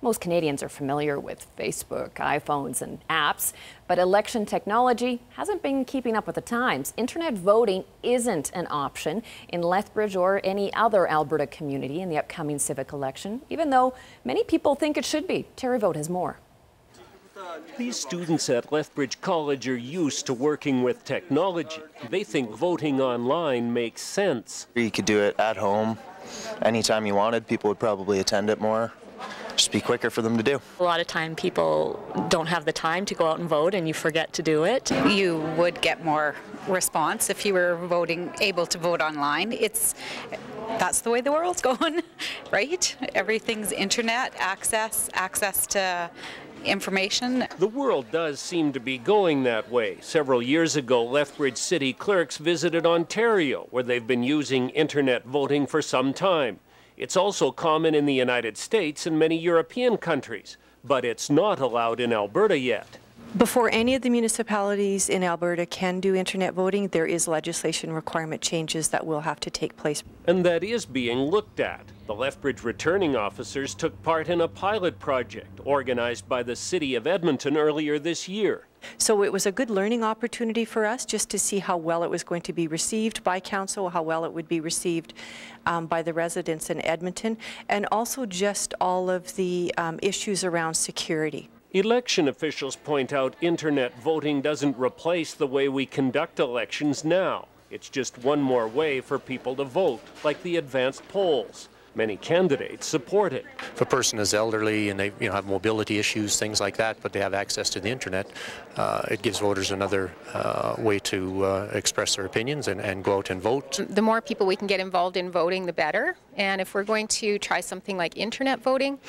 Most Canadians are familiar with Facebook, iPhones, and apps, but election technology hasn't been keeping up with the times. Internet voting isn't an option in Lethbridge or any other Alberta community in the upcoming civic election, even though many people think it should be. Terry Vote has more. These students at Lethbridge College are used to working with technology. They think voting online makes sense. You could do it at home anytime you wanted. People would probably attend it more. Just be quicker for them to do. A lot of time people don't have the time to go out and vote and you forget to do it. You would get more response if you were able to vote online. That's the way the world's going, right? Everything's internet access to information. The world does seem to be going that way. Several years ago, Lethbridge city clerks visited Ontario, where they've been using internet voting for some time. It's also common in the United States and many European countries, but it's not allowed in Alberta yet. Before any of the municipalities in Alberta can do internet voting, there is legislation requirement changes that will have to take place. And that is being looked at. The Lethbridge returning officers took part in a pilot project organized by the City of Edmonton earlier this year. So it was a good learning opportunity for us just to see how well it was going to be received by council, how well it would be received by the residents in Edmonton, and also just all of the issues around security. Election officials point out internet voting doesn't replace the way we conduct elections now. It's just one more way for people to vote, like the advanced polls. Many candidates support it. If a person is elderly and they have mobility issues, things like that, but they have access to the internet, it gives voters another way to express their opinions and go out and vote. The more people we can get involved in voting, the better. And if we're going to try something like internet voting,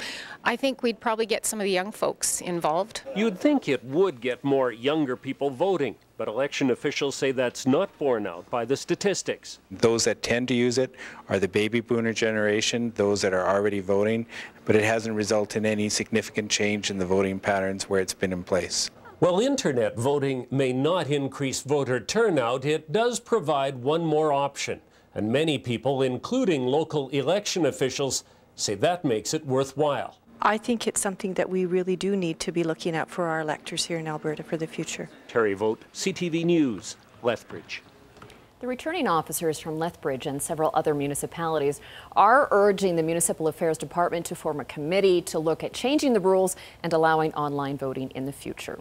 I think we'd probably get some of the young folks involved. You'd think it would get more younger people voting, but election officials say that's not borne out by the statistics. Those that tend to use it are the baby boomer generation, those that are already voting, but it hasn't resulted in any significant change in the voting patterns where it's been in place. While internet voting may not increase voter turnout, it does provide one more option. And many people, including local election officials, say that makes it worthwhile. I think it's something that we really do need to be looking at for our electors here in Alberta for the future. Terry Vote, CTV News, Lethbridge. The returning officers from Lethbridge and several other municipalities are urging the Municipal Affairs Department to form a committee to look at changing the rules and allowing online voting in the future.